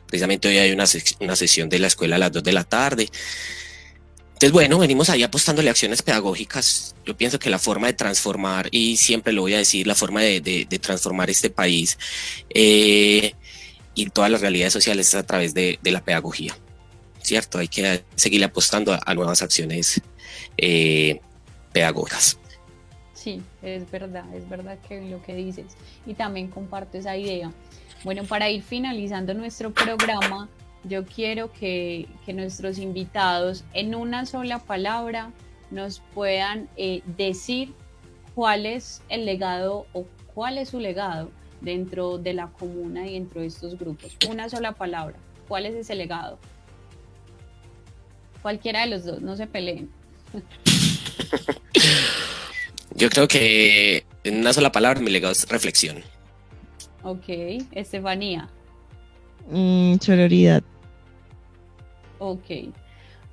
Precisamente hoy hay una sesión de la escuela a las 2 de la tarde. Entonces, bueno, venimos ahí apostándole a acciones pedagógicas. Yo pienso que la forma de transformar, y siempre lo voy a decir, la forma de transformar este país y todas las realidades sociales es a través de la pedagogía, ¿cierto? Hay que seguirle apostando a nuevas acciones pedagógicas. Sí, es verdad que lo que dices, y también comparto esa idea. Bueno, para ir finalizando nuestro programa, yo quiero que nuestros invitados en una sola palabra nos puedan decir cuál es el legado o cuál es su legado dentro de la comuna y dentro de estos grupos. Una sola palabra, ¿cuál es ese legado? Cualquiera de los dos, no se peleen. Yo creo que en una sola palabra mi legado es reflexión. Ok, Estefanía. Sororidad. Ok,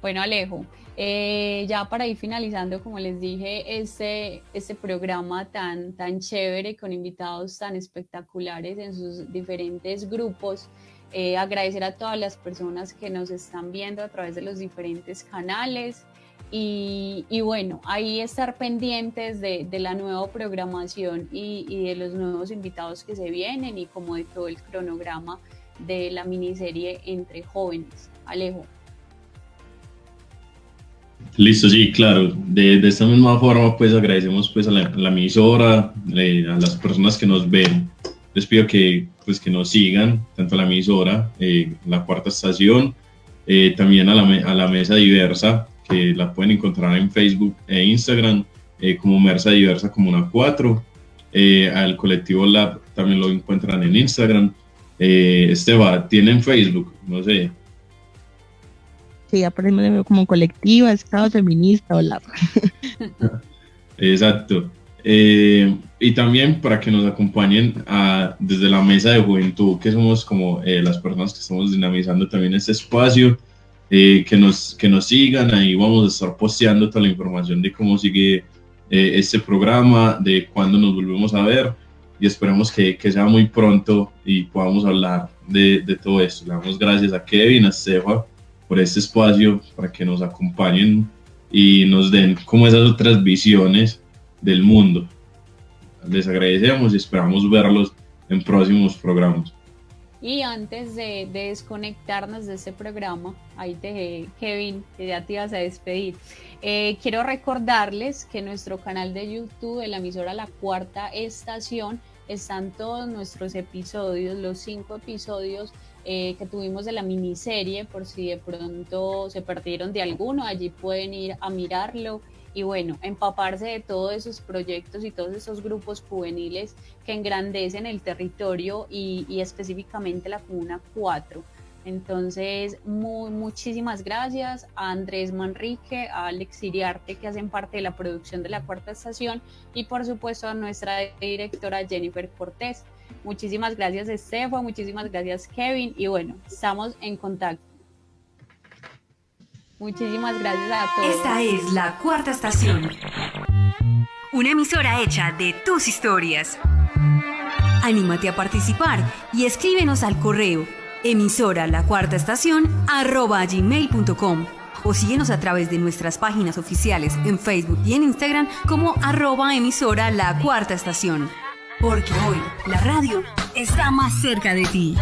bueno, Alejo, Ya para ir finalizando, como les dije, este programa tan chévere, con invitados tan espectaculares en sus diferentes grupos, agradecer a todas las personas que nos están viendo a través de los diferentes canales y bueno, ahí estar pendientes de la nueva programación y de los nuevos invitados que se vienen y como de todo el cronograma de la miniserie Entre Jóvenes. Alejo. Listo, sí, claro. De esta misma forma, pues agradecemos pues a la emisora, a las personas que nos ven. Les pido que nos sigan, tanto a la emisora, la Cuarta Estación, también a la Mesa Diversa, que la pueden encontrar en Facebook e Instagram como Mesa Diversa Comuna 4. Al colectivo Lab también lo encuentran en Instagram. Esteban, ¿tienen Facebook? No sé. Sí, aparecemos como colectiva, Estado Feminista o Lab. Exacto. Y también para que nos acompañen desde la Mesa de Juventud, que somos como las personas que estamos dinamizando también este espacio, que nos sigan, ahí vamos a estar posteando toda la información de cómo sigue este programa, de cuándo nos volvemos a ver, y esperamos que sea muy pronto y podamos hablar de todo esto. Le damos gracias a Kevin, a Estefa, por este espacio, para que nos acompañen y nos den como esas otras visiones del mundo. Les agradecemos y esperamos verlos en próximos programas. Y antes de desconectarnos de este programa, ahí te dejé, Kevin, que ya te ibas a despedir. Quiero recordarles que en nuestro canal de YouTube de la emisora La Cuarta Estación están todos nuestros episodios, los 5 episodios que tuvimos de la miniserie, por si de pronto se perdieron de alguno, allí pueden ir a mirarlo y bueno, empaparse de todos esos proyectos y todos esos grupos juveniles que engrandecen el territorio y específicamente la Comuna 4. Entonces, muchísimas gracias a Andrés Manrique, a Alex Iriarte, que hacen parte de la producción de La Cuarta Estación, y por supuesto a nuestra directora Jennifer Cortés. Muchísimas gracias, Estefan, muchísimas gracias, Kevin, y bueno, estamos en contacto. Muchísimas gracias a todos. Esta es La Cuarta Estación, una emisora hecha de tus historias. Anímate a participar y escríbenos al correo emisora.lacuartaestacion@gmail.com o síguenos a través de nuestras páginas oficiales en Facebook y en Instagram como @emisora La Cuarta Estación. Porque hoy la radio está más cerca de ti.